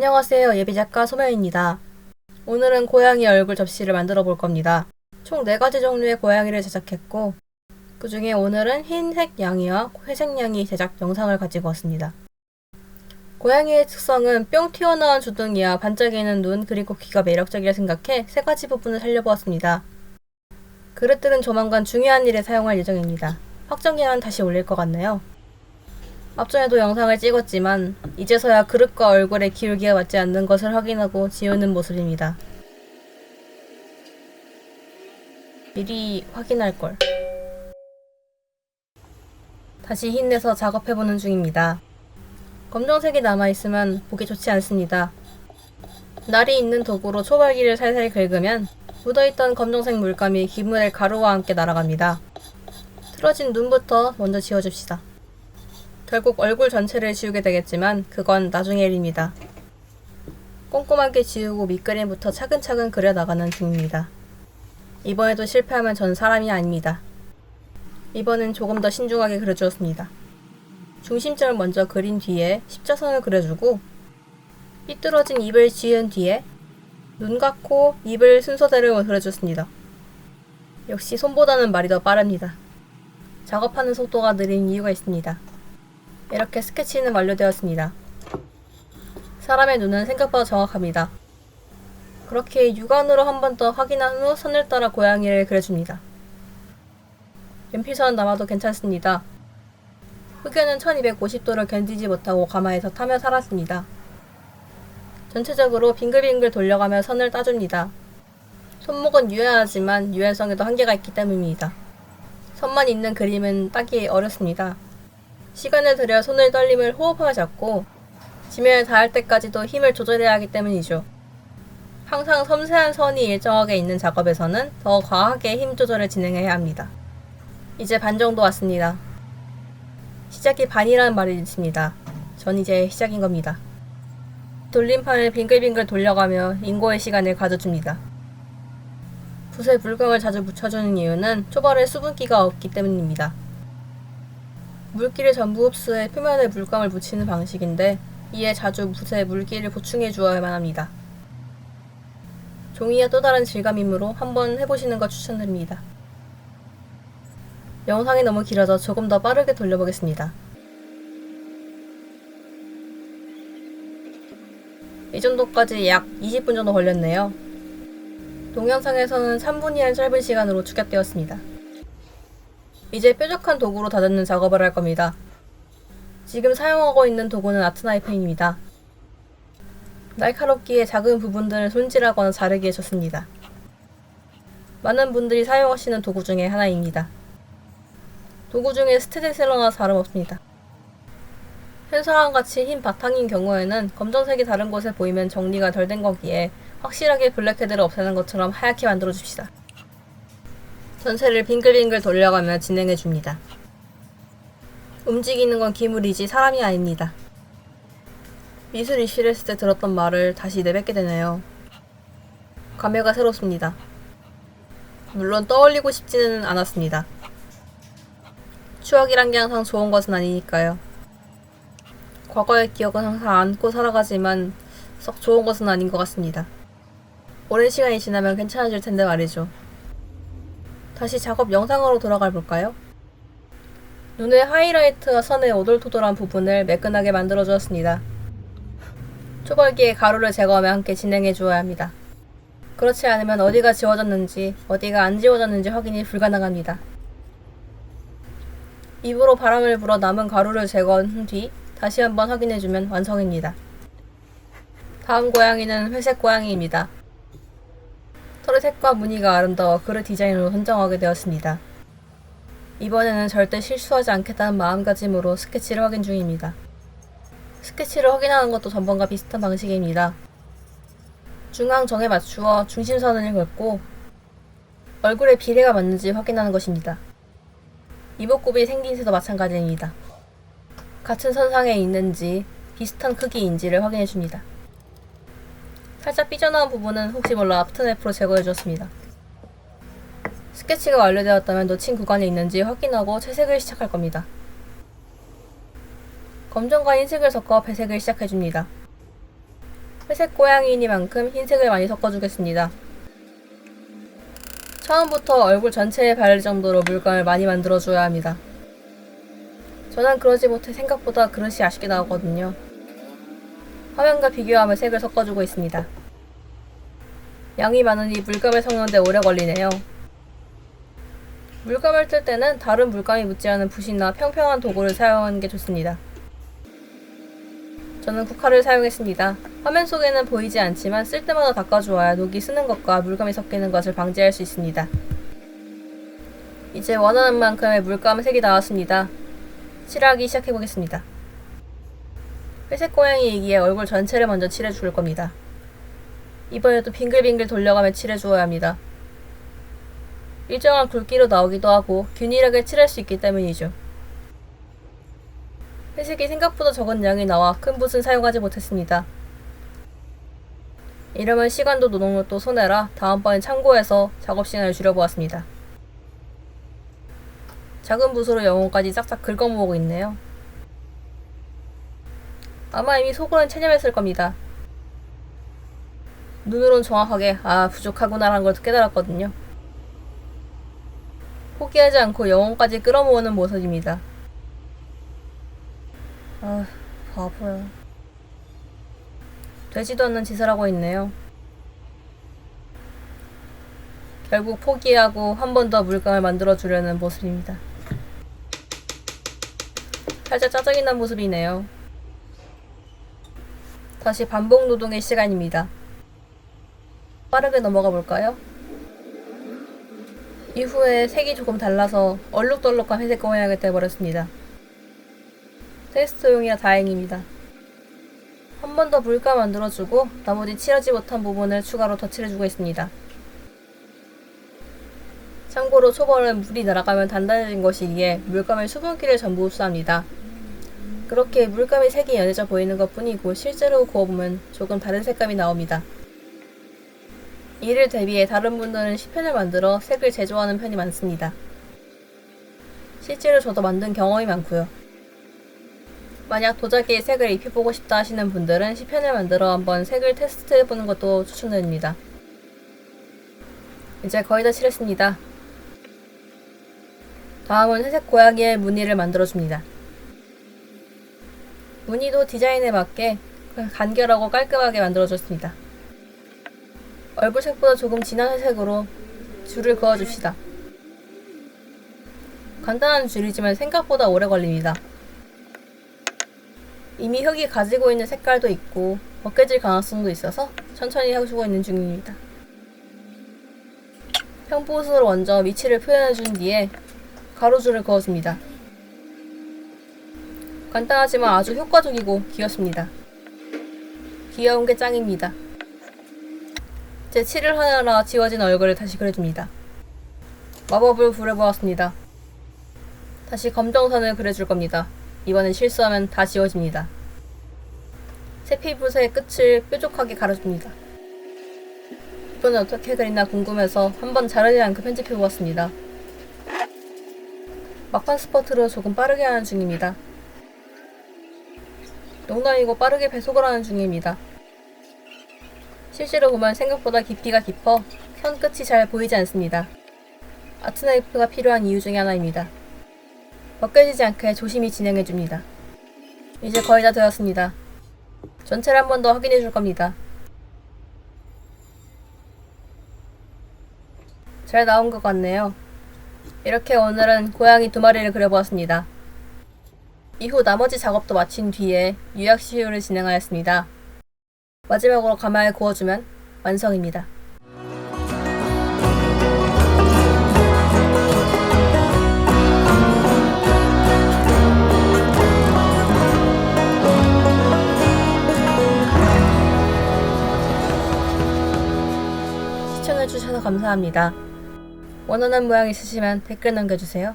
안녕하세요. 예비작가 소명입니다. 오늘은 고양이 얼굴 접시를 만들어 볼 겁니다. 총 4가지 종류의 고양이를 제작했고 그 중에 오늘은 흰색 양이와 회색 양이 제작 영상을 가지고 왔습니다. 고양이의 특성은 뿅 튀어나온 주둥이와 반짝이는 눈 그리고 귀가 매력적이라 생각해 3가지 부분을 살려보았습니다. 그릇들은 조만간 중요한 일에 사용할 예정입니다. 확정기한 다시 올릴 것 같네요. 앞전에도 영상을 찍었지만 이제서야 그릇과 얼굴의 기울기가 맞지 않는 것을 확인하고 지우는 모습입니다. 미리 확인할걸. 다시 힘내서 작업해보는 중입니다. 검정색이 남아있으면 보기 좋지 않습니다. 날이 있는 도구로 초벌기를 살살 긁으면 묻어있던 검정색 물감이 기물의 가루와 함께 날아갑니다. 틀어진 눈부터 먼저 지워줍시다. 결국 얼굴 전체를 지우게 되겠지만 그건 나중의 일입니다. 꼼꼼하게 지우고 밑그림부터 차근차근 그려나가는 중입니다. 이번에도 실패하면 전 사람이 아닙니다. 이번엔 조금 더 신중하게 그려주었습니다. 중심점을 먼저 그린 뒤에 십자선을 그려주고 삐뚤어진 입을 지은 뒤에 눈과 코, 입을 순서대로 그려줬습니다. 역시 손보다는 말이 더 빠릅니다. 작업하는 속도가 느린 이유가 있습니다. 이렇게 스케치는 완료되었습니다. 사람의 눈은 생각보다 정확합니다. 그렇게 육안으로 한 번 더 확인한 후 선을 따라 고양이를 그려줍니다. 연필선은 남아도 괜찮습니다. 흑연은 1250도를 견디지 못하고 가마에서 타며 살았습니다. 전체적으로 빙글빙글 돌려가며 선을 따줍니다. 손목은 유연하지만 유연성에도 한계가 있기 때문입니다. 선만 있는 그림은 따기 어렵습니다. 시간을 들여 손을 떨림을 호흡하며 잡고 지면에 닿을 때까지도 힘을 조절해야 하기 때문이죠. 항상 섬세한 선이 일정하게 있는 작업에서는 더 과하게 힘 조절을 진행해야 합니다. 이제 반 정도 왔습니다. 시작이 반이라는 말이 있습니다. 전 이제 시작인 겁니다. 돌림판을 빙글빙글 돌려가며 인고의 시간을 가져줍니다. 붓에 물감을 자주 묻혀주는 이유는 초벌에 수분기가 없기 때문입니다. 물기를 전부 흡수해 표면에 물감을 묻히는 방식인데 이에 자주 붓에 물기를 보충해 주어야만 합니다. 종이와 또 다른 질감이므로 한번 해보시는 걸 추천드립니다. 영상이 너무 길어서 조금 더 빠르게 돌려보겠습니다. 이 정도까지 약 20분 정도 걸렸네요. 동영상에서는 3분이란 짧은 시간으로 축약되었습니다. 이제 뾰족한 도구로 다듬는 작업을 할 겁니다. 지금 사용하고 있는 도구는 아트나이프입니다. 날카롭기에 작은 부분들을 손질하거나 자르기에 좋습니다. 많은 분들이 사용하시는 도구 중에 하나입니다. 도구 중에 스테디셀러나 다름없습니다. 현상과 같이 흰 바탕인 경우에는 검정색이 다른 곳에 보이면 정리가 덜 된 거기에 확실하게 블랙헤드를 없애는 것처럼 하얗게 만들어 줍시다. 전체를 빙글빙글 돌려가며 진행해줍니다. 움직이는 건 기물이지 사람이 아닙니다. 미술 이슈했을 때 들었던 말을 다시 내뱉게 되네요. 감회가 새롭습니다. 물론 떠올리고 싶지는 않았습니다. 추억이란 게 항상 좋은 것은 아니니까요. 과거의 기억은 항상 안고 살아가지만 썩 좋은 것은 아닌 것 같습니다. 오랜 시간이 지나면 괜찮아질 텐데 말이죠. 다시 작업 영상으로 돌아가 볼까요? 눈의 하이라이트와 선의 오돌토돌한 부분을 매끈하게 만들어 주었습니다. 초벌기에 가루를 제거하며 함께 진행해 주어야 합니다. 그렇지 않으면 어디가 지워졌는지 어디가 안 지워졌는지 확인이 불가능합니다. 입으로 바람을 불어 남은 가루를 제거한 뒤 다시 한번 확인해주면 완성입니다. 다음 고양이는 회색 고양이입니다. 털의 색과 무늬가 아름다워 그릇 디자인으로 선정하게 되었습니다. 이번에는 절대 실수하지 않겠다는 마음가짐으로 스케치를 확인 중입니다. 스케치를 확인하는 것도 전번과 비슷한 방식입니다. 중앙정에 맞추어 중심선을 긋고 얼굴의 비례가 맞는지 확인하는 것입니다. 이목구비 생긴 새도 마찬가지입니다. 같은 선상에 있는지 비슷한 크기인지를 확인해줍니다. 살짝 삐져나온 부분은 혹시 몰라 아프터네프로 제거해주었습니다. 스케치가 완료되었다면 놓친 구간이 있는지 확인하고 채색을 시작할 겁니다. 검정과 흰색을 섞어 배색을 시작해줍니다. 회색 고양이니만큼 흰색을 많이 섞어주겠습니다. 처음부터 얼굴 전체에 바를 정도로 물감을 많이 만들어줘야 합니다. 저는 그러지 못해 생각보다 그릇이 아쉽게 나오거든요. 화면과 비교하며 색을 섞어주고 있습니다. 양이 많으니 물감을 섞는데 오래 걸리네요. 물감을 뜰 때는 다른 물감이 묻지 않은 붓이나 평평한 도구를 사용하는 게 좋습니다. 저는 국화를 사용했습니다. 화면 속에는 보이지 않지만 쓸 때마다 닦아주어야 녹이 쓰는 것과 물감이 섞이는 것을 방지할 수 있습니다. 이제 원하는 만큼의 물감 색이 나왔습니다. 칠하기 시작해보겠습니다. 회색 고양이이기에 얼굴 전체를 먼저 칠해줄 겁니다. 이번에도 빙글빙글 돌려가며 칠해주어야 합니다. 일정한 굵기로 나오기도 하고 균일하게 칠할 수 있기 때문이죠. 회색이 생각보다 적은 양이 나와 큰 붓은 사용하지 못했습니다. 이러면 시간도 노동력도 손해라 다음번엔 참고해서 작업 시간을 줄여보았습니다. 작은 붓으로 영혼까지 싹싹 긁어모으고 있네요. 아마 이미 속으로는 체념했을 겁니다. 눈으론 정확하게 부족하구나 라는 걸 깨달았거든요. 포기하지 않고 영혼까지 끌어모으는 모습입니다. 바보야. 되지도 않는 짓을 하고 있네요. 결국 포기하고 한 번 더 물감을 만들어주려는 모습입니다. 살짝 짜증이 난 모습이네요. 다시 반복 노동의 시간입니다. 빠르게 넘어가 볼까요? 이후에 색이 조금 달라서 얼룩덜룩한 회색 고양이가 되어버렸습니다. 테스트용이라 다행입니다. 한 번 더 물감 만들어주고 나머지 칠하지 못한 부분을 추가로 덧칠해주고 있습니다. 참고로 초벌은 물이 날아가면 단단해진 것이기에 물감의 수분기를 전부 흡수합니다. 그렇게 물감의 색이 연해져 보이는 것 뿐이고 실제로 구워보면 조금 다른 색감이 나옵니다. 이를 대비해 다른 분들은 시편을 만들어 색을 제조하는 편이 많습니다. 실제로 저도 만든 경험이 많고요. 만약 도자기에 색을 입혀보고 싶다 하시는 분들은 시편을 만들어 한번 색을 테스트해보는 것도 추천드립니다. 이제 거의 다 칠했습니다. 다음은 회색 고양이의 무늬를 만들어줍니다. 무늬도 디자인에 맞게 간결하고 깔끔하게 만들어줬습니다. 얼굴색보다 조금 진한 회색으로 줄을 그어줍시다. 간단한 줄이지만 생각보다 오래 걸립니다. 이미 흙이 가지고 있는 색깔도 있고 벗겨질 가능성도 있어서 천천히 해주고 있는 중입니다. 평붓으로 먼저 위치를 표현해준 뒤에 가로줄을 그어줍니다. 간단하지만 아주 효과적이고 귀엽습니다. 귀여운 게 짱입니다. 제 칠을 하느라 지워진 얼굴을 다시 그려줍니다. 마법을 부려보았습니다. 다시 검정선을 그려줄 겁니다. 이번엔 실수하면 다 지워집니다. 세피붓의 끝을 뾰족하게 가려줍니다. 이번엔 어떻게 그리나 궁금해서 한번 자르지 않고 편집해보았습니다. 막판 스퍼트로 조금 빠르게 하는 중입니다. 농담이고 빠르게 배속을 하는 중입니다. 실제로 보면 생각보다 깊이가 깊어 현 끝이 잘 보이지 않습니다. 아트나이프가 필요한 이유 중에 하나입니다. 벗겨지지 않게 조심히 진행해줍니다. 이제 거의 다 되었습니다. 전체를 한 번 더 확인해 줄 겁니다. 잘 나온 것 같네요. 이렇게 오늘은 고양이 2마리를 그려보았습니다. 이후 나머지 작업도 마친 뒤에 유약 시효를 진행하였습니다. 마지막으로 가마에 구워주면 완성입니다. 시청해주셔서 감사합니다. 원하는 모양 있으시면 댓글 남겨주세요.